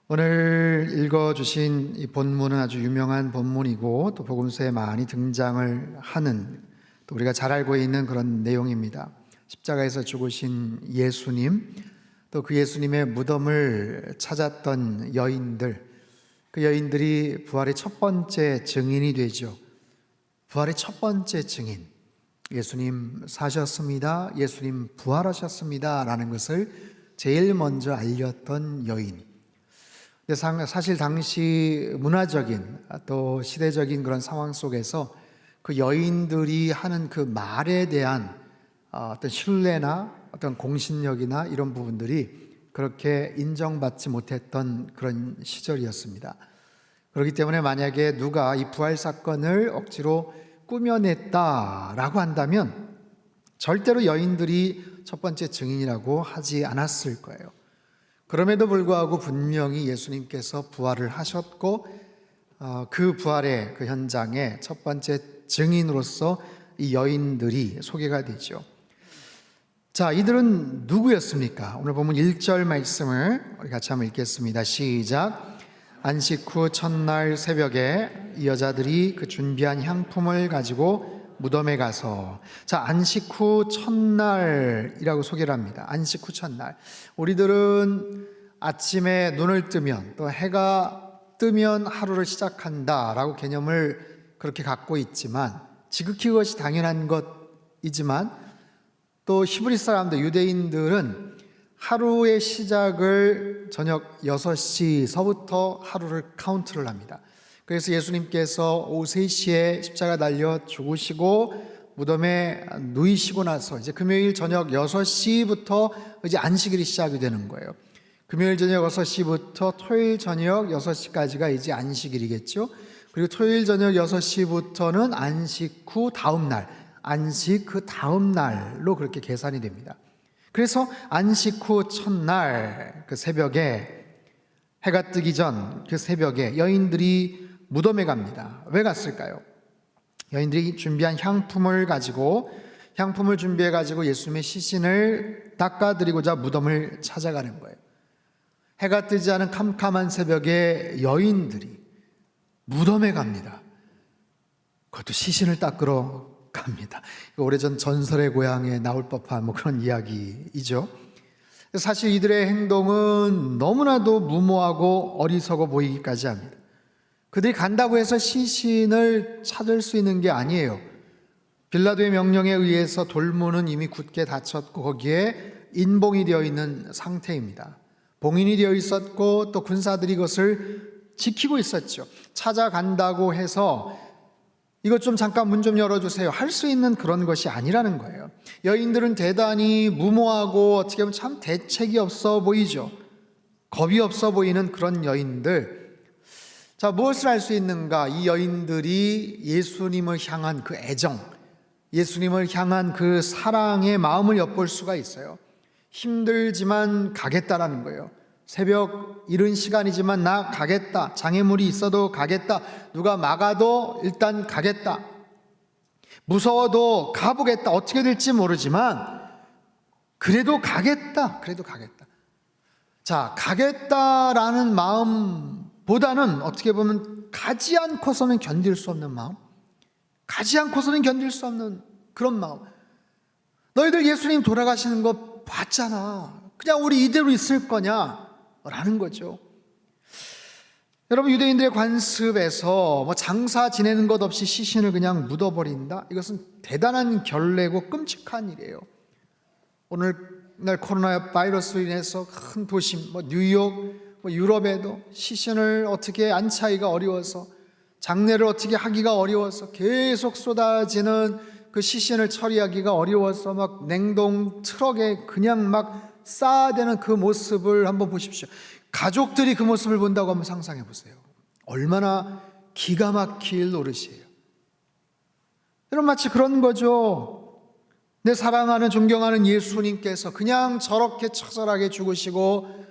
오늘 읽어주신 이 본문은 아주 유명한 본문이고 또 복음서에 많이 등장을 하는, 또 우리가 잘 알고 있는 그런 내용입니다. 십자가에서 죽으신 예수님, 또 그 예수님의 무덤을 찾았던 여인들, 그 여인들이 부활의 첫 번째 증인이 되죠. 부활의 첫 번째 증인, 예수님 사셨습니다, 예수님 부활하셨습니다 라는 것을 제일 먼저 알렸던 여인. 사실 당시 문화적인 또 시대적인 그런 상황 속에서 그 여인들이 하는 그 말에 대한 어떤 신뢰나 어떤 공신력이나 이런 부분들이 그렇게 인정받지 못했던 그런 시절이었습니다. 그렇기 때문에 만약에 누가 이 부활 사건을 억지로 꾸며냈다라고 한다면 절대로 여인들이 첫 번째 증인이라고 하지 않았을 거예요. 그럼에도 불구하고 분명히 예수님께서 부활을 하셨고 그 부활의 그 현장에 첫 번째 증인으로서 이 여인들이 소개가 되죠. 자, 이들은 누구였습니까? 오늘 보면 1절 말씀을 우리 같이 한번 읽겠습니다. 시작. 안식 후 첫날 새벽에 이 여자들이 그 준비한 향품을 가지고 무덤에 가서, 자, 안식 후 첫날이라고 소개를 합니다. 안식 후 첫날. 우리들은 아침에 눈을 뜨면, 또 해가 뜨면 하루를 시작한다라고 개념을 그렇게 갖고 있지만, 지극히 그것이 당연한 것이지만, 또 히브리 사람들, 유대인들은 하루의 시작을 저녁 6시서부터 하루를 카운트를 합니다. 그래서 예수님께서 오후 3시에 십자가 달려 죽으시고 무덤에 누이시고 나서 이제 금요일 저녁 6시부터 이제 안식일이 시작이 되는 거예요. 금요일 저녁 6시부터 토요일 저녁 6시까지가 이제 안식일이겠죠. 그리고 토요일 저녁 6시부터는 안식 후 다음 날, 안식 그 다음 날로 그렇게 계산이 됩니다. 그래서 안식 후 첫날 그 새벽에, 해가 뜨기 전 그 새벽에 여인들이 무덤에 갑니다. 왜 갔을까요? 여인들이 준비한 향품을 준비해 가지고 예수님의 시신을 닦아드리고자 무덤을 찾아가는 거예요. 해가 뜨지 않은 캄캄한 새벽에 여인들이 무덤에 갑니다. 그것도 시신을 닦으러 갑니다. 오래전 전설의 고향에 나올 법한 그런 이야기이죠. 사실 이들의 행동은 너무나도 무모하고 어리석어 보이기까지 합니다. 그들이 간다고 해서 시신을 찾을 수 있는 게 아니에요. 빌라도의 명령에 의해서 돌문은 이미 굳게 닫혔고 거기에 인봉이 되어 있는 상태입니다. 봉인이 되어 있었고 또 군사들이 그것을 지키고 있었죠. 찾아간다고 해서 이것 좀 잠깐 문 좀 열어주세요 할 수 있는 그런 것이 아니라는 거예요. 여인들은 대단히 무모하고 어떻게 보면 참 대책이 없어 보이죠. 겁이 없어 보이는 그런 여인들. 자, 무엇을 할 수 있는가? 이 여인들이 예수님을 향한 그 애정, 예수님을 향한 그 사랑의 마음을 엿볼 수가 있어요. 힘들지만 가겠다라는 거예요. 새벽 이른 시간이지만 나 가겠다. 장애물이 있어도 가겠다. 누가 막아도 일단 가겠다. 무서워도 가보겠다. 어떻게 될지 모르지만 그래도 가겠다. 자, 가겠다라는 마음보다는 어떻게 보면 가지 않고서는 견딜 수 없는 마음, 가지 않고서는 견딜 수 없는 그런 마음. 너희들 예수님 돌아가시는 거 봤잖아. 그냥 우리 이대로 있을 거냐? 라는 거죠. 여러분, 유대인들의 관습에서 장사 지내는 것 없이 시신을 그냥 묻어버린다? 이것은 대단한 결례고 끔찍한 일이에요. 오늘날 코로나 바이러스로 인해서 큰 도심, 뉴욕, 유럽에도 시신을 어떻게 안치하기가 어려워서, 장례를 어떻게 하기가 어려워서, 계속 쏟아지는 그 시신을 처리하기가 어려워서 막 냉동 트럭에 그냥 막 쌓아대는 그 모습을 한번 보십시오. 가족들이 그 모습을 본다고 한번 상상해 보세요. 얼마나 기가 막힐 노릇이에요. 여러분, 마치 그런 거죠. 내 사랑하는 존경하는 예수님께서 그냥 저렇게 처절하게 죽으시고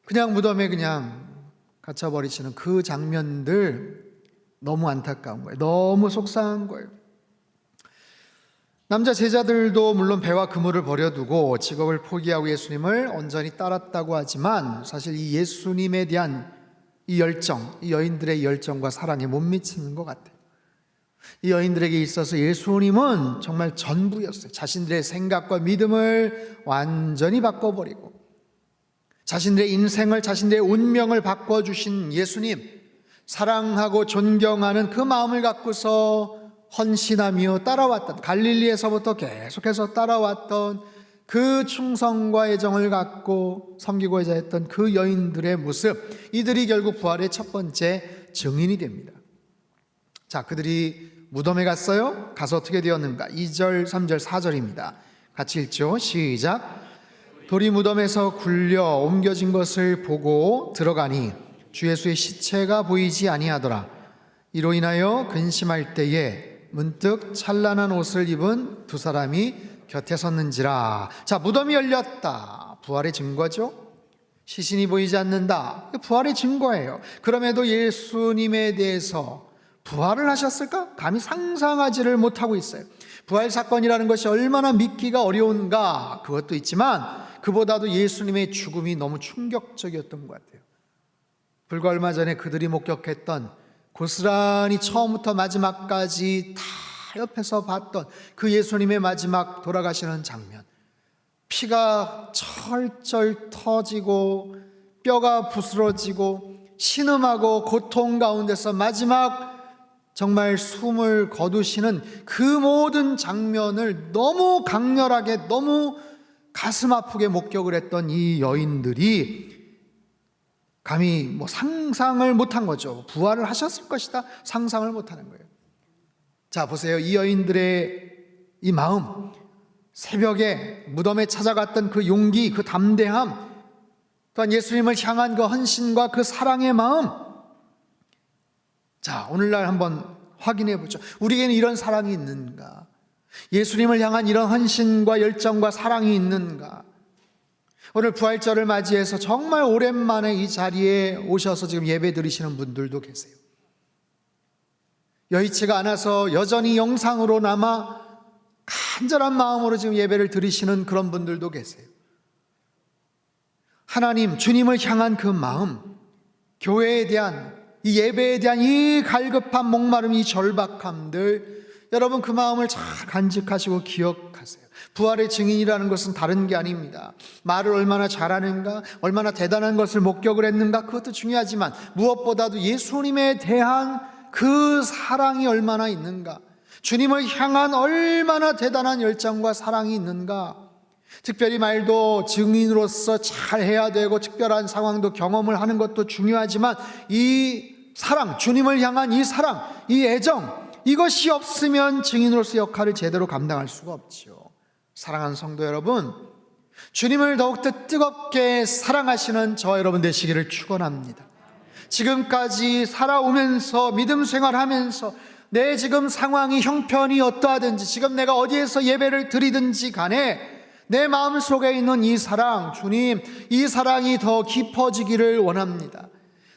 그냥 무덤에 그냥 갇혀버리시는 그 장면들, 너무 안타까운 거예요. 너무 속상한 거예요. 남자 제자들도 물론 배와 그물을 버려두고 직업을 포기하고 예수님을 온전히 따랐다고 하지만 사실 이 예수님에 대한 이 열정, 이 여인들의 열정과 사랑에 못 미치는 것 같아요. 이 여인들에게 있어서 예수님은 정말 전부였어요. 자신들의 생각과 믿음을 완전히 바꿔버리고 자신들의 인생을, 자신들의 운명을 바꿔주신 예수님, 사랑하고 존경하는 그 마음을 갖고서 헌신하며 따라왔던, 갈릴리에서부터 계속해서 따라왔던 그 충성과 애정을 갖고 섬기고자 했던 그 여인들의 모습, 이들이 결국 부활의 첫 번째 증인이 됩니다. 자, 그들이 무덤에 갔어요. 가서 어떻게 되었는가? 2절, 3절, 4절입니다. 같이 읽죠. 시작. 돌이 무덤에서 굴려 옮겨진 것을 보고 들어가니 주 예수의 시체가 보이지 아니하더라. 이로 인하여 근심할 때에 문득 찬란한 옷을 입은 두 사람이 곁에 섰는지라. 자, 무덤이 열렸다. 부활의 증거죠. 시신이 보이지 않는다. 부활의 증거예요. 그럼에도 예수님에 대해서 부활을 하셨을까? 감히 상상하지를 못하고 있어요. 부활 사건이라는 것이 얼마나 믿기가 어려운가, 그것도 있지만 그보다도 예수님의 죽음이 너무 충격적이었던 것 같아요. 불과 얼마 전에 그들이 목격했던, 고스란히 처음부터 마지막까지 다 옆에서 봤던 그 예수님의 마지막 돌아가시는 장면, 피가 철철 터지고 뼈가 부스러지고 신음하고 고통 가운데서 마지막 정말 숨을 거두시는 그 모든 장면을 너무 강렬하게, 너무 가슴 아프게 목격을 했던 이 여인들이 감히 상상을 못한 거죠. 부활을 하셨을 것이다, 상상을 못하는 거예요. 자, 보세요. 이 여인들의 이 마음, 새벽에 무덤에 찾아갔던 그 용기, 그 담대함, 또한 예수님을 향한 그 헌신과 그 사랑의 마음. 자, 오늘날 한번 확인해 보죠. 우리에게는 이런 사랑이 있는가? 예수님을 향한 이런 헌신과 열정과 사랑이 있는가? 오늘 부활절을 맞이해서 정말 오랜만에 이 자리에 오셔서 지금 예배 드리시는 분들도 계세요. 여의치가 않아서 여전히 영상으로 남아 간절한 마음으로 지금 예배를 드리시는 그런 분들도 계세요. 하나님, 주님을 향한 그 마음, 교회에 대한, 이 예배에 대한 이 갈급한 목마름, 이 절박함들, 여러분 그 마음을 잘 간직하시고 기억하세요. 부활의 증인이라는 것은 다른 게 아닙니다. 말을 얼마나 잘하는가, 얼마나 대단한 것을 목격을 했는가, 그것도 중요하지만 무엇보다도 예수님에 대한 그 사랑이 얼마나 있는가, 주님을 향한 얼마나 대단한 열정과 사랑이 있는가. 특별히 말도 증인으로서 잘 해야 되고 특별한 상황도 경험을 하는 것도 중요하지만 이 사랑, 주님을 향한 이 사랑, 이 애정, 이것이 없으면 증인으로서 역할을 제대로 감당할 수가 없죠. 사랑하는 성도 여러분, 주님을 더욱더 뜨겁게 사랑하시는 저와 여러분 되시기를 축원합니다. 지금까지 살아오면서, 믿음 생활하면서 내 지금 상황이 형편이 어떠하든지, 지금 내가 어디에서 예배를 드리든지 간에 내 마음속에 있는 이 사랑, 주님, 이 사랑이 더 깊어지기를 원합니다.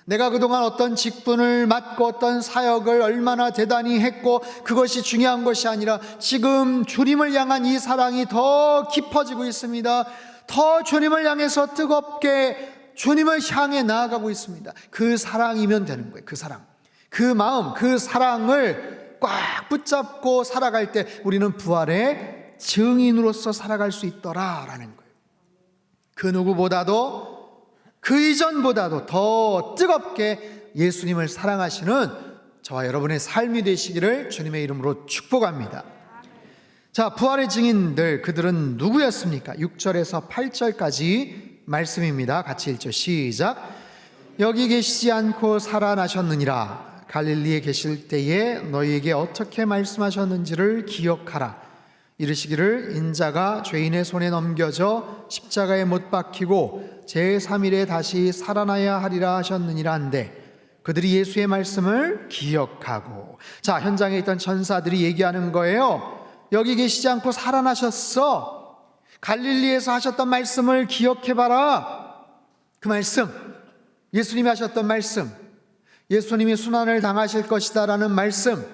내가 그동안 어떤 직분을 맡고 어떤 사역을 얼마나 대단히 했고 그것이 중요한 것이 아니라 지금 주님을 향한 이 사랑이 더 깊어지고 있습니다. 더 주님을 향해서 뜨겁게 주님을 향해 나아가고 있습니다. 그 사랑이면 되는 거예요. 그 사랑, 그 마음, 그 사랑을 꽉 붙잡고 살아갈 때 우리는 부활의 증인으로서 살아갈 수 있더라라는 거예요. 그 누구보다도, 그 이전보다도 더 뜨겁게 예수님을 사랑하시는 저와 여러분의 삶이 되시기를 주님의 이름으로 축복합니다. 자, 부활의 증인들, 그들은 누구였습니까? 6절에서 8절까지 말씀입니다. 같이 읽죠. 시작. 여기 계시지 않고 살아나셨느니라. 갈릴리에 계실 때에 너희에게 어떻게 말씀하셨는지를 기억하라. 이르시기를 인자가 죄인의 손에 넘겨져 십자가에 못 박히고 제3일에 다시 살아나야 하리라 하셨느니라 한데 그들이 예수의 말씀을 기억하고, 자, 현장에 있던 천사들이 얘기하는 거예요. 여기 계시지 않고 살아나셨어. 갈릴리에서 하셨던 말씀을 기억해봐라. 그 말씀, 예수님이 하셨던 말씀, 예수님이 순환을 당하실 것이다 라는 말씀,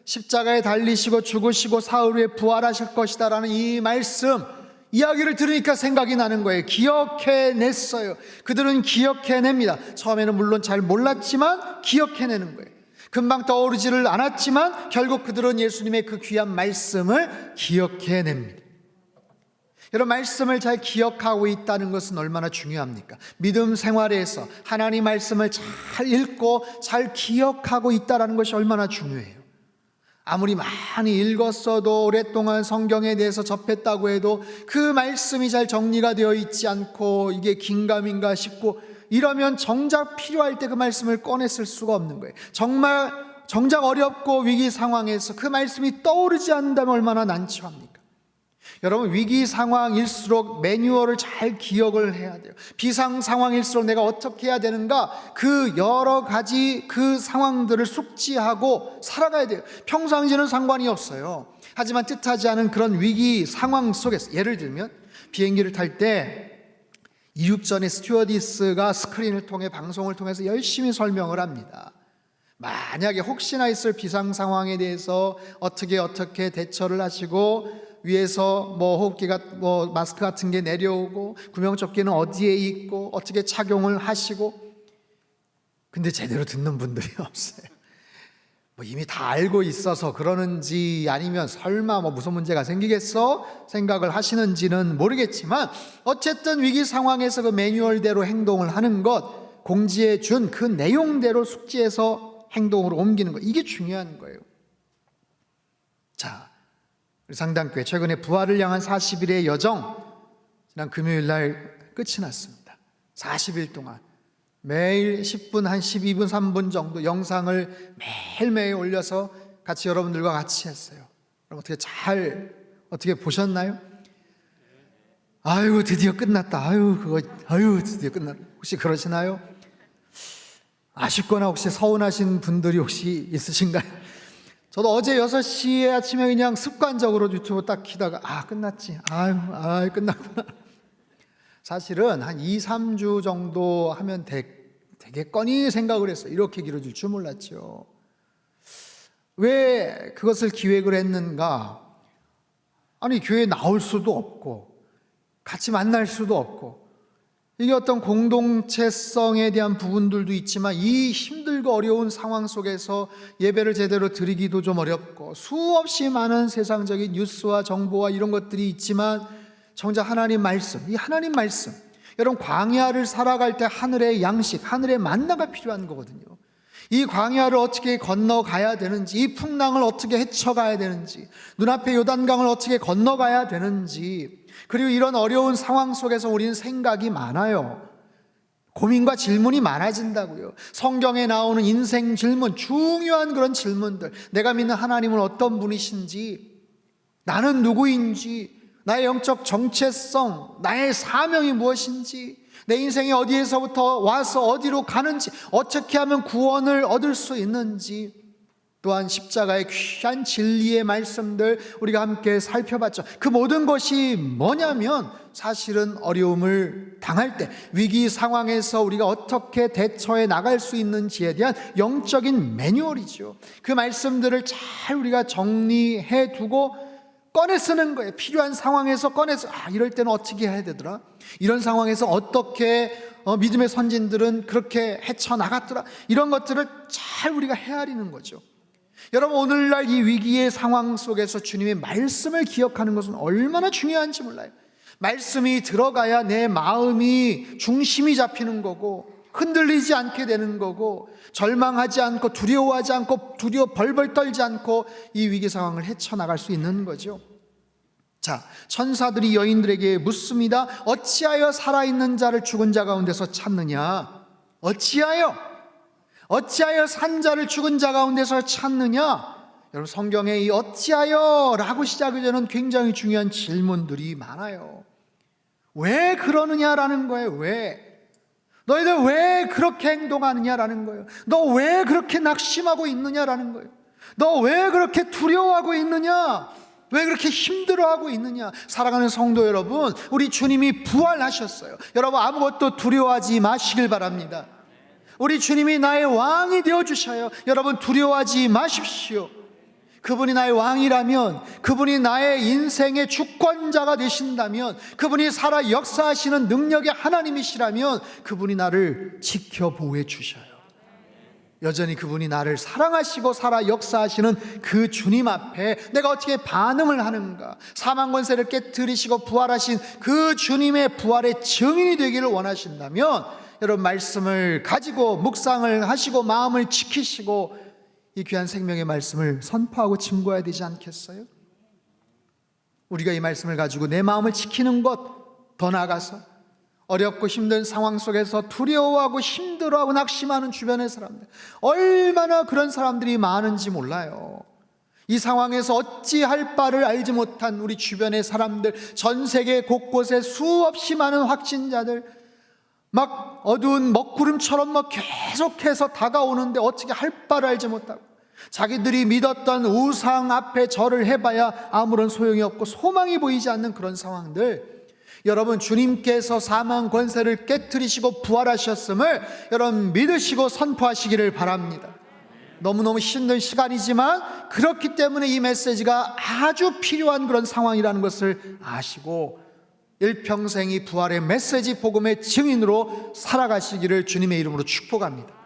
십자가에 달리시고 죽으시고 사흘 후에 부활하실 것이다 라는 이 말씀, 이야기를 들으니까 생각이 나는 거예요. 기억해냈어요. 그들은 기억해냅니다. 처음에는 물론 잘 몰랐지만 기억해내는 거예요. 금방 떠오르지를 않았지만 결국 그들은 예수님의 그 귀한 말씀을 기억해냅니다. 여러분, 말씀을 잘 기억하고 있다는 것은 얼마나 중요합니까? 믿음 생활에서 하나님 말씀을 잘 읽고 잘 기억하고 있다는 것이 얼마나 중요해요. 아무리 많이 읽었어도, 오랫동안 성경에 대해서 접했다고 해도 그 말씀이 잘 정리가 되어 있지 않고 이게 긴가민가 싶고 이러면 정작 필요할 때 그 말씀을 꺼냈을 수가 없는 거예요. 정작 어렵고 위기 상황에서 그 말씀이 떠오르지 않는다면 얼마나 난처합니까? 여러분, 위기 상황일수록 매뉴얼을 잘 기억을 해야 돼요. 비상 상황일수록 내가 어떻게 해야 되는가, 그 여러 가지 그 상황들을 숙지하고 살아가야 돼요. 평상시에는 상관이 없어요. 하지만 뜻하지 않은 그런 위기 상황 속에서, 예를 들면 비행기를 탈 때 이륙 전에 스튜어디스가 스크린을 통해, 방송을 통해서 열심히 설명을 합니다. 만약에 혹시나 있을 비상 상황에 대해서 어떻게 대처를 하시고, 위에서 호흡기가 마스크 같은 게 내려오고 구명조끼는 어디에 있고 어떻게 착용을 하시고, 근데 제대로 듣는 분들이 없어요. 이미 다 알고 있어서 그러는지 아니면 설마 무슨 문제가 생기겠어 생각을 하시는지는 모르겠지만, 어쨌든 위기 상황에서 그 매뉴얼대로 행동을 하는 것, 공지해 준 그 내용대로 숙지해서 행동으로 옮기는 것, 이게 중요한 거예요. 자, 우리 상당교회 최근에 부활을 향한 40일의 여정, 지난 금요일 날 끝이 났습니다. 40일 동안 매일 10분, 한 12분, 3분 정도 영상을 매일매일 올려서 같이 여러분들과 같이 했어요. 여러분, 어떻게 보셨나요? 아유, 드디어 끝났다. 드디어 끝났다. 혹시 그러시나요? 아쉽거나 혹시 서운하신 분들이 혹시 있으신가요? 저도 어제 6시에 아침에 그냥 습관적으로 유튜브 딱 키다가 끝났지. 끝났구나. 사실은 한 2, 3주 정도 하면 되겠거니 생각을 했어요. 이렇게 길어질 줄 몰랐죠. 왜 그것을 기획을 했는가? 아니, 교회에 나올 수도 없고 같이 만날 수도 없고, 이게 어떤 공동체성에 대한 부분들도 있지만 이 힘들고 어려운 상황 속에서 예배를 제대로 드리기도 좀 어렵고, 수없이 많은 세상적인 뉴스와 정보와 이런 것들이 있지만 정작 하나님 말씀, 이 하나님 말씀, 여러분, 광야를 살아갈 때 하늘의 양식, 하늘의 만나가 필요한 거거든요. 이 광야를 어떻게 건너가야 되는지, 이 풍랑을 어떻게 헤쳐가야 되는지, 눈앞에 요단강을 어떻게 건너가야 되는지, 그리고 이런 어려운 상황 속에서 우리는 생각이 많아요. 고민과 질문이 많아진다고요. 성경에 나오는 인생 질문, 중요한 그런 질문들, 내가 믿는 하나님은 어떤 분이신지, 나는 누구인지, 나의 영적 정체성, 나의 사명이 무엇인지, 내 인생이 어디에서부터 와서 어디로 가는지, 어떻게 하면 구원을 얻을 수 있는지, 또한 십자가의 귀한 진리의 말씀들 우리가 함께 살펴봤죠. 그 모든 것이 뭐냐면 사실은 어려움을 당할 때, 위기 상황에서 우리가 어떻게 대처해 나갈 수 있는지에 대한 영적인 매뉴얼이죠. 그 말씀들을 잘 우리가 정리해 두고 꺼내 쓰는 거예요. 필요한 상황에서 꺼내서 이럴 때는 어떻게 해야 되더라, 이런 상황에서 어떻게 믿음의 선진들은 그렇게 헤쳐나갔더라, 이런 것들을 잘 우리가 헤아리는 거죠. 여러분, 오늘날 이 위기의 상황 속에서 주님의 말씀을 기억하는 것은 얼마나 중요한지 몰라요. 말씀이 들어가야 내 마음이 중심이 잡히는 거고, 흔들리지 않게 되는 거고, 절망하지 않고 두려워하지 않고 벌벌 떨지 않고 이 위기 상황을 헤쳐나갈 수 있는 거죠. 자, 천사들이 여인들에게 묻습니다. 어찌하여 살아있는 자를 죽은 자 가운데서 찾느냐? 어찌하여 산 자를 죽은 자 가운데서 찾느냐? 여러분, 성경에 이 어찌하여 라고 시작이 되는 굉장히 중요한 질문들이 많아요. 왜 그러느냐라는 거예요. 왜? 너희들 왜 그렇게 행동하느냐라는 거예요. 너 왜 그렇게 낙심하고 있느냐라는 거예요. 너 왜 그렇게 두려워하고 있느냐? 왜 그렇게 힘들어하고 있느냐? 사랑하는 성도 여러분, 우리 주님이 부활하셨어요. 여러분, 아무것도 두려워하지 마시길 바랍니다. 우리 주님이 나의 왕이 되어주셔요. 여러분, 두려워하지 마십시오. 그분이 나의 왕이라면, 그분이 나의 인생의 주권자가 되신다면, 그분이 살아 역사하시는 능력의 하나님이시라면 그분이 나를 지켜 보호해 주셔요. 여전히 그분이 나를 사랑하시고 살아 역사하시는 그 주님 앞에 내가 어떻게 반응을 하는가? 사망 권세를 깨뜨리시고 부활하신 그 주님의 부활의 증인이 되기를 원하신다면 여러분, 말씀을 가지고 묵상을 하시고 마음을 지키시고 이 귀한 생명의 말씀을 선포하고 증거해야 되지 않겠어요? 우리가 이 말씀을 가지고 내 마음을 지키는 것, 더 나아가서 어렵고 힘든 상황 속에서 두려워하고 힘들어하고 낙심하는 주변의 사람들, 얼마나 그런 사람들이 많은지 몰라요. 이 상황에서 어찌할 바를 알지 못한 우리 주변의 사람들, 전 세계 곳곳에 수없이 많은 확진자들, 막 어두운 먹구름처럼 막 계속해서 다가오는데 어떻게 할 바를 알지 못하고, 자기들이 믿었던 우상 앞에 절을 해봐야 아무런 소용이 없고 소망이 보이지 않는 그런 상황들, 여러분, 주님께서 사망 권세를 깨뜨리시고 부활하셨음을 여러분 믿으시고 선포하시기를 바랍니다. 너무너무 힘든 시간이지만 그렇기 때문에 이 메시지가 아주 필요한 그런 상황이라는 것을 아시고 일평생 이 부활의 메시지 복음의 증인으로 살아가시기를 주님의 이름으로 축복합니다.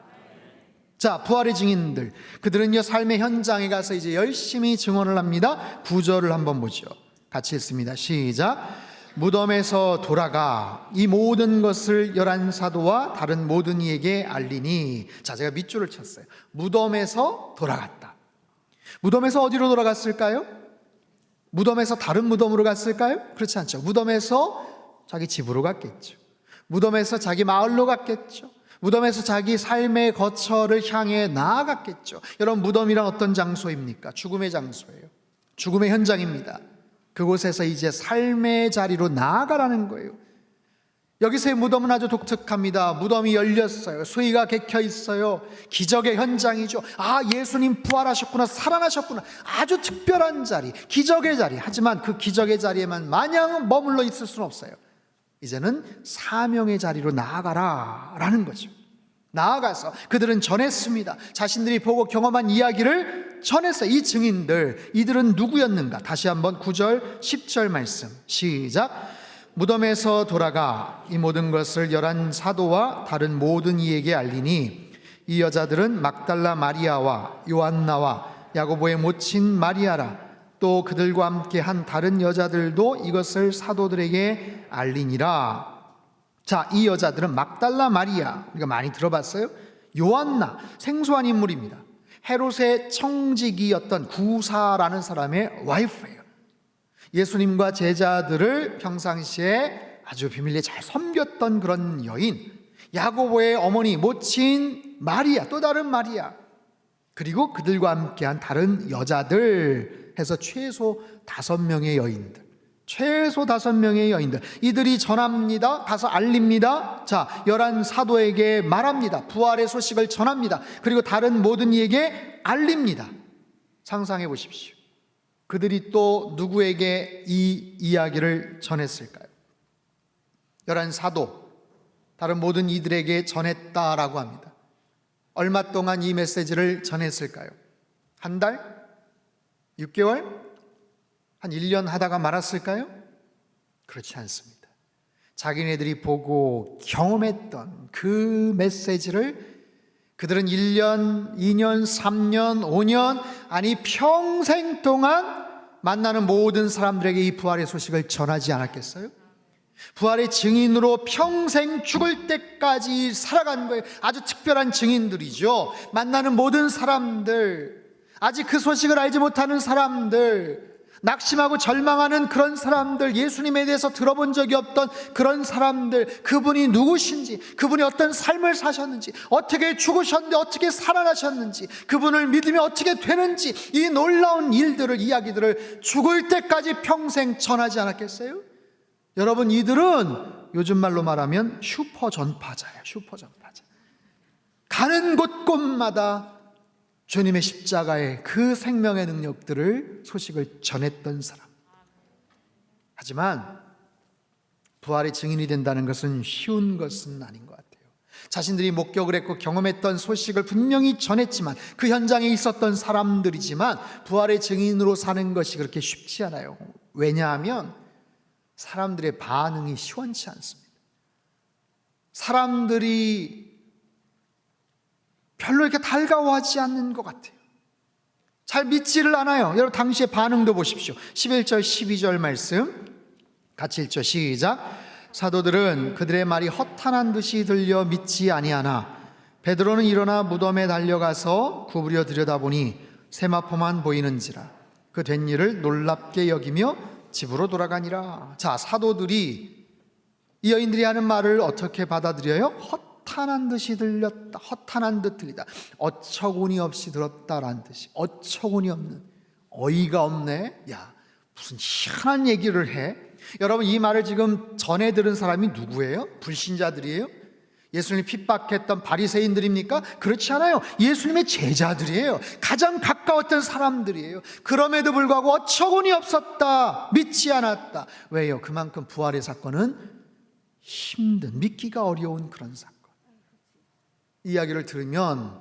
자, 부활의 증인들, 그들은요 삶의 현장에 가서 이제 열심히 증언을 합니다. 9절을 한번 보죠. 같이 읽습니다. 시작. 무덤에서 돌아가 이 모든 것을 11사도와 다른 모든 이에게 알리니. 자, 제가 밑줄을 쳤어요. 무덤에서 돌아갔다. 무덤에서 어디로 돌아갔을까요? 무덤에서 다른 무덤으로 갔을까요? 그렇지 않죠. 무덤에서 자기 집으로 갔겠죠. 무덤에서 자기 마을로 갔겠죠. 무덤에서 자기 삶의 거처를 향해 나아갔겠죠. 여러분, 무덤이란 어떤 장소입니까? 죽음의 장소예요. 죽음의 현장입니다. 그곳에서 이제 삶의 자리로 나아가라는 거예요. 여기서의 무덤은 아주 독특합니다. 무덤이 열렸어요. 수의가 개켜 있어요. 기적의 현장이죠. 아, 예수님 부활하셨구나, 살아나셨구나. 아주 특별한 자리, 기적의 자리. 하지만 그 기적의 자리에만 마냥 머물러 있을 수는 없어요. 이제는 사명의 자리로 나아가라라는 거죠. 나아가서 그들은 전했습니다. 자신들이 보고 경험한 이야기를 전했어요. 이 증인들, 이들은 누구였는가? 다시 한번 9절 10절 말씀 시작. 무덤에서 돌아가 이 모든 것을 11사도와 다른 모든 이에게 알리니 이 여자들은 막달라 마리아와 요한나와 야고보의 모친 마리아라, 또 그들과 함께 한 다른 여자들도 이것을 사도들에게 알리니라. 자, 이 여자들은 막달라 마리아, 우리가 많이 들어봤어요. 요한나, 생소한 인물입니다. 헤롯의 청지기였던 구사라는 사람의 와이프예요. 예수님과 제자들을 평상시에 아주 비밀리에 잘 섬겼던 그런 여인, 야고보의 어머니 모친 마리아, 또 다른 마리아, 그리고 그들과 함께한 다른 여자들 해서 최소 5명의 여인들, 최소 5명의 여인들, 이들이 전합니다. 가서 알립니다. 자, 11사도에게 말합니다. 부활의 소식을 전합니다. 그리고 다른 모든 이에게 알립니다. 상상해 보십시오. 그들이 또 누구에게 이 이야기를 전했을까요? 11사도, 다른 모든 이들에게 전했다라고 합니다. 얼마 동안 이 메시지를 전했을까요? 한 달? 6개월? 한 1년 하다가 말았을까요? 그렇지 않습니다. 자기네들이 보고 경험했던 그 메시지를 그들은 1년, 2년, 3년, 5년, 아니 평생 동안 만나는 모든 사람들에게 이 부활의 소식을 전하지 않았겠어요? 부활의 증인으로 평생 죽을 때까지 살아간 거예요. 아주 특별한 증인들이죠. 만나는 모든 사람들, 아직 그 소식을 알지 못하는 사람들, 낙심하고 절망하는 그런 사람들, 예수님에 대해서 들어본 적이 없던 그런 사람들, 그분이 누구신지, 그분이 어떤 삶을 사셨는지, 어떻게 죽으셨는데 어떻게 살아나셨는지, 그분을 믿으면 어떻게 되는지, 이 놀라운 일들을, 이야기들을 죽을 때까지 평생 전하지 않았겠어요? 여러분, 이들은 요즘 말로 말하면 슈퍼 전파자예요. 슈퍼 전파자. 가는 곳곳마다 주님의 십자가의 그 생명의 능력들을, 소식을 전했던 사람. 하지만 부활의 증인이 된다는 것은 쉬운 것은 아닌 것 같아요. 자신들이 목격을 했고 경험했던 소식을 분명히 전했지만 그 현장에 있었던 사람들이지만 부활의 증인으로 사는 것이 그렇게 쉽지 않아요. 왜냐하면 사람들의 반응이 시원치 않습니다. 사람들이 별로 이렇게 달가워하지 않는 것 같아요. 잘 믿지를 않아요. 여러분 당시의 반응도 보십시오. 11절 12절 말씀 같이 읽죠. 시작. 사도들은 그들의 말이 허탄한 듯이 들려 믿지 아니하나 베드로는 일어나 무덤에 달려가서 구부려 들여다보니 세마포만 보이는지라 그 된 일을 놀랍게 여기며 집으로 돌아가니라. 자, 사도들이 이 여인들이 하는 말을 어떻게 받아들여요? 허탄한 듯이 들렸다. 허탄한 듯 들리다. 어처구니 없이 들었다라는 뜻이. 어처구니 없는, 어이가 없네. 야, 무슨 희한한 얘기를 해. 여러분 이 말을 지금 전해 들은 사람이 누구예요? 불신자들이에요? 예수님이 핍박했던 바리새인들입니까? 그렇지 않아요. 예수님의 제자들이에요. 가장 가까웠던 사람들이에요. 그럼에도 불구하고 어처구니 없었다. 믿지 않았다. 왜요? 그만큼 부활의 사건은 힘든, 믿기가 어려운 그런 사건. 이야기를 들으면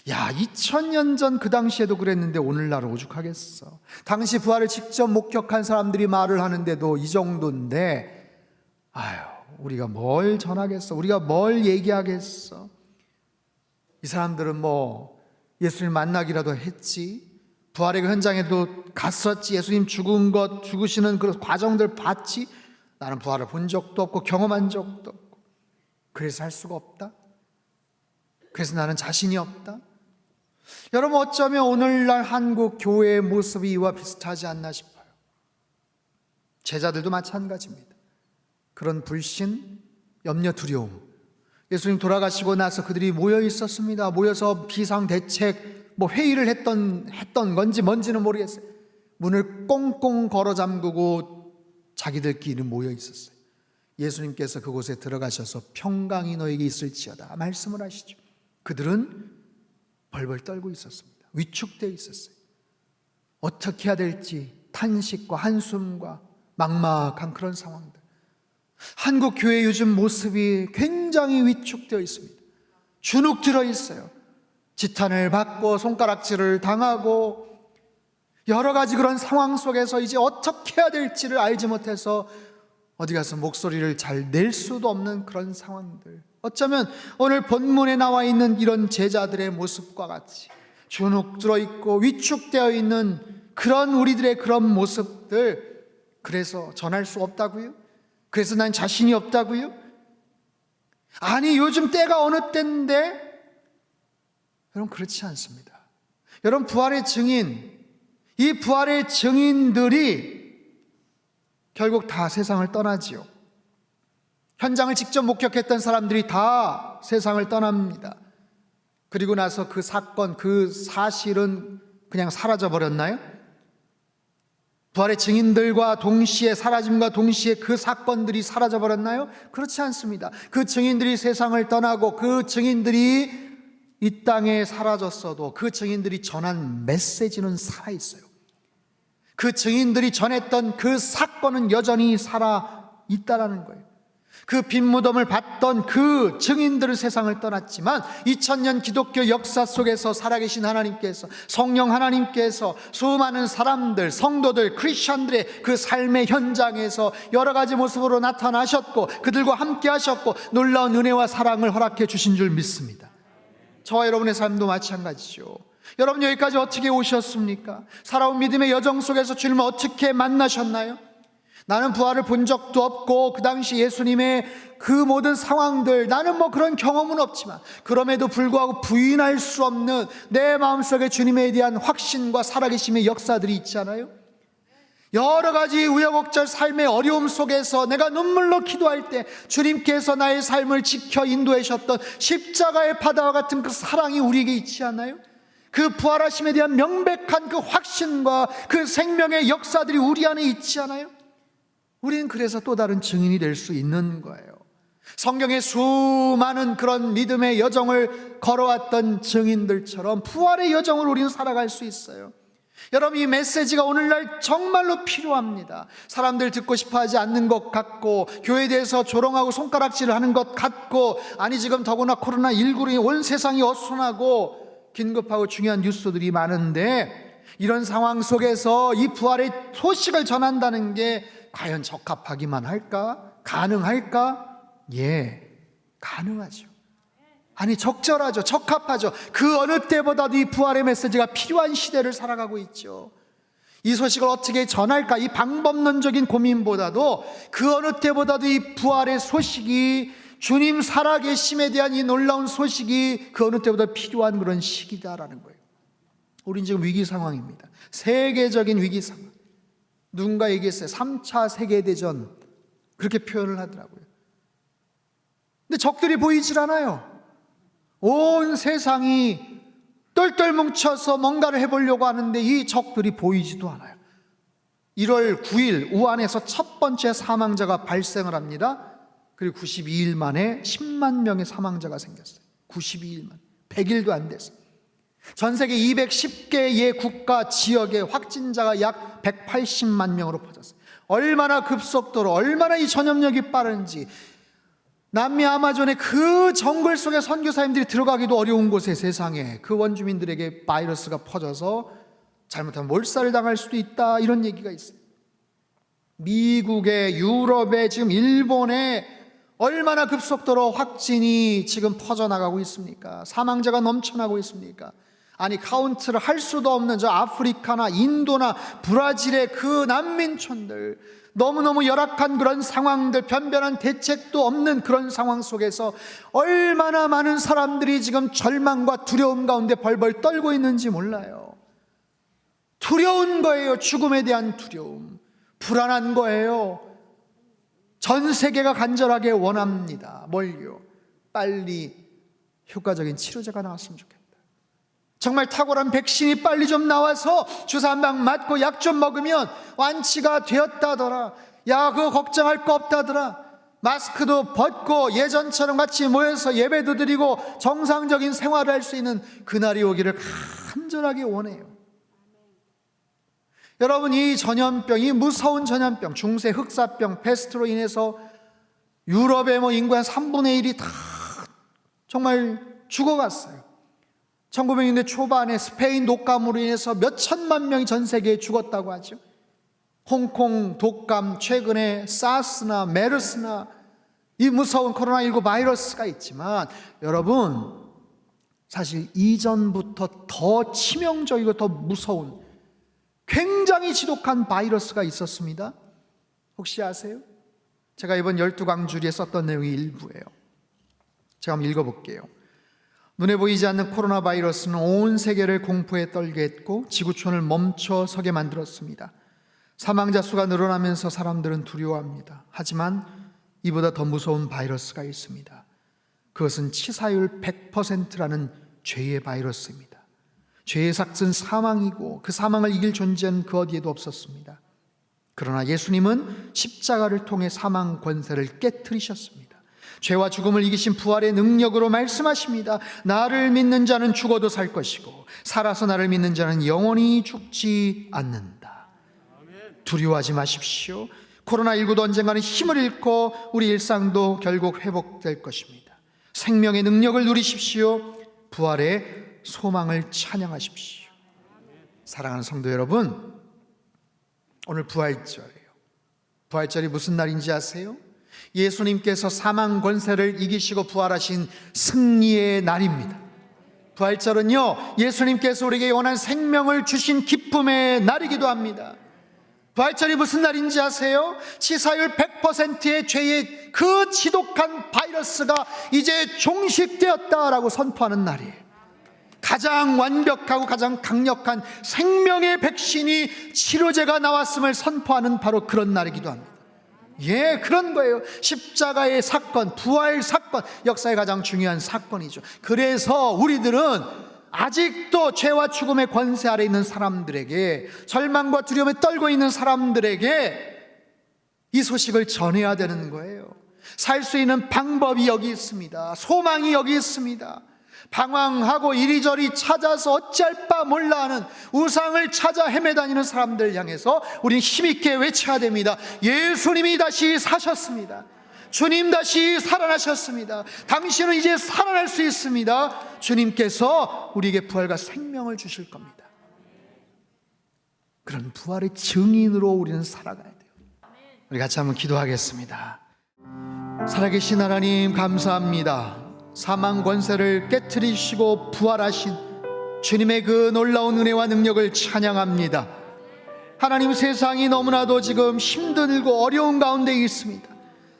야, 2000년 전 그 당시에도 그랬는데 오늘날 오죽하겠어. 당시 부활을 직접 목격한 사람들이 말을 하는데도 이 정도인데 아유, 우리가 뭘 전하겠어? 우리가 뭘 얘기하겠어? 이 사람들은 뭐 예수님 만나기라도 했지, 부활의 그 현장에도 갔었지, 예수님 죽으시는 그 과정들 봤지. 나는 부활을 본 적도 없고 경험한 적도 없고 그래서 할 수가 없다. 그래서 나는 자신이 없다. 여러분 어쩌면 오늘날 한국 교회의 모습이 이와 비슷하지 않나 싶어요. 제자들도 마찬가지입니다. 그런 불신, 염려, 두려움. 예수님 돌아가시고 나서 그들이 모여 있었습니다. 모여서 비상대책 회의를 했던 건지 뭔지는 모르겠어요. 문을 꽁꽁 걸어 잠그고 자기들끼리 모여 있었어요. 예수님께서 그곳에 들어가셔서 평강이 너에게 있을지어다 말씀을 하시죠. 그들은 벌벌 떨고 있었습니다. 위축되어 있었어요. 어떻게 해야 될지 탄식과 한숨과 막막한 그런 상황들. 한국 교회 요즘 모습이 굉장히 위축되어 있습니다. 주눅 들어 있어요. 지탄을 받고 손가락질을 당하고 여러 가지 그런 상황 속에서 이제 어떻게 해야 될지를 알지 못해서 어디 가서 목소리를 잘 낼 수도 없는 그런 상황들. 어쩌면 오늘 본문에 나와 있는 이런 제자들의 모습과 같이 주눅 들어 있고 위축되어 있는 그런 우리들의 그런 모습들, 그래서 전할 수 없다고요? 그래서 난 자신이 없다고요? 아니 요즘 때가 어느 때인데? 여러분 그렇지 않습니다. 여러분 부활의 증인, 이 부활의 증인들이 결국 다 세상을 떠나지요. 현장을 직접 목격했던 사람들이 다 세상을 떠납니다. 그리고 나서 그 사건, 그 사실은 그냥 사라져 버렸나요? 부활의 증인들과 동시에, 사라짐과 동시에 그 사건들이 사라져 버렸나요? 그렇지 않습니다. 그 증인들이 세상을 떠나고 그 증인들이 이 땅에 사라졌어도 그 증인들이 전한 메시지는 살아있어요. 그 증인들이 전했던 그 사건은 여전히 살아있다라는 거예요. 그 빈무덤을 봤던 그 증인들은 세상을 떠났지만 2000년 기독교 역사 속에서 살아계신 하나님께서, 성령 하나님께서 수많은 사람들, 성도들, 크리스천들의 그 삶의 현장에서 여러 가지 모습으로 나타나셨고 그들과 함께 하셨고 놀라운 은혜와 사랑을 허락해 주신 줄 믿습니다. 저와 여러분의 삶도 마찬가지죠. 여러분 여기까지 어떻게 오셨습니까? 살아온 믿음의 여정 속에서 주님을 어떻게 만나셨나요? 나는 부활을 본 적도 없고 그 당시 예수님의 그 모든 상황들, 나는 그런 경험은 없지만 그럼에도 불구하고 부인할 수 없는 내 마음속에 주님에 대한 확신과 살아계심의 역사들이 있잖아요. 여러 가지 우여곡절 삶의 어려움 속에서 내가 눈물로 기도할 때 주님께서 나의 삶을 지켜 인도해 주셨던 십자가의 바다와 같은 그 사랑이 우리에게 있지 않나요? 그 부활하심에 대한 명백한 그 확신과 그 생명의 역사들이 우리 안에 있지 않아요? 우리는 그래서 또 다른 증인이 될 수 있는 거예요. 성경의 수많은 그런 믿음의 여정을 걸어왔던 증인들처럼 부활의 여정을 우리는 살아갈 수 있어요. 여러분, 이 메시지가 오늘날 정말로 필요합니다. 사람들 듣고 싶어하지 않는 것 같고, 교회에 대해서 조롱하고 손가락질을 하는 것 같고, 아니 지금 더구나 코로나19로 온 세상이 어수선하고 긴급하고 중요한 뉴스들이 많은데, 이런 상황 속에서 이 부활의 소식을 전한다는 게 과연 적합하기만 할까? 가능할까? 예, 가능하죠. 아니, 적절하죠. 적합하죠. 그 어느 때보다도 이 부활의 메시지가 필요한 시대를 살아가고 있죠. 이 소식을 어떻게 전할까? 이 방법론적인 고민보다도 그 어느 때보다도 이 부활의 소식이, 주님 살아계심에 대한 이 놀라운 소식이 그 어느 때보다 필요한 그런 시기다라는 거예요. 우린 지금 위기 상황입니다. 세계적인 위기 상황. 누군가 얘기했어요. 3차 세계대전, 그렇게 표현을 하더라고요. 근데 적들이 보이질 않아요. 온 세상이 똘똘 뭉쳐서 뭔가를 해보려고 하는데 이 적들이 보이지도 않아요. 1월 9일 우한에서 첫 번째 사망자가 발생을 합니다. 그리고 92일 만에 10만 명의 사망자가 생겼어요. 92일 만, 100일도 안 됐어요. 전 세계 210개의 국가 지역에 확진자가 약 180만 명으로 퍼졌어요. 얼마나 급속도로, 얼마나 이 전염력이 빠른지. 남미 아마존의 그 정글 속에 선교사님들이 들어가기도 어려운 곳에 세상에 그 원주민들에게 바이러스가 퍼져서 잘못하면 몰살을 당할 수도 있다, 이런 얘기가 있어요. 미국에, 유럽에, 지금 일본에 얼마나 급속도로 확진이 지금 퍼져나가고 있습니까? 사망자가 넘쳐나고 있습니까? 아니, 카운트를 할 수도 없는 저 아프리카나 인도나 브라질의 그 난민촌들, 너무너무 열악한 그런 상황들, 변변한 대책도 없는 그런 상황 속에서 얼마나 많은 사람들이 지금 절망과 두려움 가운데 벌벌 떨고 있는지 몰라요. 두려운 거예요. 죽음에 대한 두려움. 불안한 거예요. 전 세계가 간절하게 원합니다. 뭘요? 빨리 효과적인 치료제가 나왔으면 좋겠다. 정말 탁월한 백신이 빨리 좀 나와서 주사 한 방 맞고 약 좀 먹으면 완치가 되었다더라. 야, 그거 걱정할 거 없다더라. 마스크도 벗고 예전처럼 같이 모여서 예배도 드리고 정상적인 생활을 할 수 있는 그날이 오기를 간절하게 원해요. 여러분, 이 전염병, 이 무서운 전염병, 중세 흑사병, 패스트로 인해서 유럽의 인구 한 3분의 1이 다 정말 죽어갔어요. 1900년대 초반에 스페인 독감으로 인해서 몇 천만 명이 전 세계에 죽었다고 하죠. 홍콩 독감, 최근에 사스나 메르스나 이 무서운 코로나19 바이러스가 있지만, 여러분, 사실 이전부터 더 치명적이고 더 무서운 굉장히 지독한 바이러스가 있었습니다. 혹시 아세요? 제가 이번 12강주리에 썼던 내용이 일부예요. 제가 한번 읽어볼게요. 눈에 보이지 않는 코로나 바이러스는 온 세계를 공포에 떨게 했고 지구촌을 멈춰서게 만들었습니다. 사망자 수가 늘어나면서 사람들은 두려워합니다. 하지만 이보다 더 무서운 바이러스가 있습니다. 그것은 치사율 100%라는 죄의 바이러스입니다. 죄의 삭은 사망이고 그 사망을 이길 존재는 그 어디에도 없었습니다. 그러나 예수님은 십자가를 통해 사망 권세를 깨트리셨습니다. 죄와 죽음을 이기신 부활의 능력으로 말씀하십니다. 나를 믿는 자는 죽어도 살 것이고 살아서 나를 믿는 자는 영원히 죽지 않는다. 두려워하지 마십시오. 코로나19도 언젠가는 힘을 잃고 우리 일상도 결국 회복될 것입니다. 생명의 능력을 누리십시오. 부활의 소망을 찬양하십시오. 사랑하는 성도 여러분, 오늘 부활절이에요. 부활절이 무슨 날인지 아세요? 예수님께서 사망 권세를 이기시고 부활하신 승리의 날입니다. 부활절은요, 예수님께서 우리에게 영원한 생명을 주신 기쁨의 날이기도 합니다. 부활절이 무슨 날인지 아세요? 치사율 100%의 죄의 그 지독한 바이러스가 이제 종식되었다라고 선포하는 날이에요. 가장 완벽하고 가장 강력한 생명의 백신이, 치료제가 나왔음을 선포하는 바로 그런 날이기도 합니다. 예, 그런 거예요. 십자가의 사건, 부활 사건, 역사의 가장 중요한 사건이죠. 그래서 우리들은 아직도 죄와 죽음의 권세 아래 있는 사람들에게, 절망과 두려움에 떨고 있는 사람들에게 이 소식을 전해야 되는 거예요. 살 수 있는 방법이 여기 있습니다. 소망이 여기 있습니다. 방황하고 이리저리 찾아서 어찌할 바 몰라 하는 우상을 찾아 헤매다니는 사람들 향해서 우리는 힘있게 외쳐야 됩니다. 예수님이 다시 사셨습니다. 주님 다시 살아나셨습니다. 당신은 이제 살아날 수 있습니다. 주님께서 우리에게 부활과 생명을 주실 겁니다. 그런 부활의 증인으로 우리는 살아가야 돼요. 우리 같이 한번 기도하겠습니다. 살아계신 하나님 감사합니다. 사망 권세를 깨트리시고 부활하신 주님의 그 놀라운 은혜와 능력을 찬양합니다. 하나님, 세상이 너무나도 지금 힘들고 어려운 가운데 있습니다.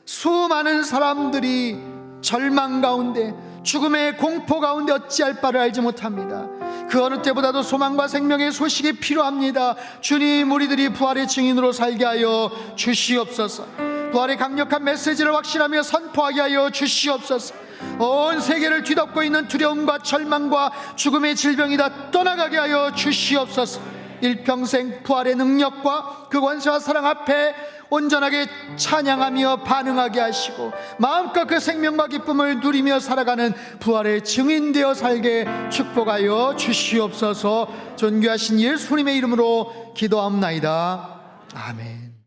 수많은 사람들이 절망 가운데, 죽음의 공포 가운데 어찌할 바를 알지 못합니다. 그 어느 때보다도 소망과 생명의 소식이 필요합니다. 주님, 우리들이 부활의 증인으로 살게 하여 주시옵소서. 부활의 강력한 메시지를 확신하며 선포하게 하여 주시옵소서. 온 세계를 뒤덮고 있는 두려움과 절망과 죽음의 질병이 다 떠나가게 하여 주시옵소서. 일평생 부활의 능력과 그 권세와 사랑 앞에 온전하게 찬양하며 반응하게 하시고 마음껏 그 생명과 기쁨을 누리며 살아가는 부활의 증인되어 살게 축복하여 주시옵소서. 존귀하신 예수님의 이름으로 기도합나이다. 아멘.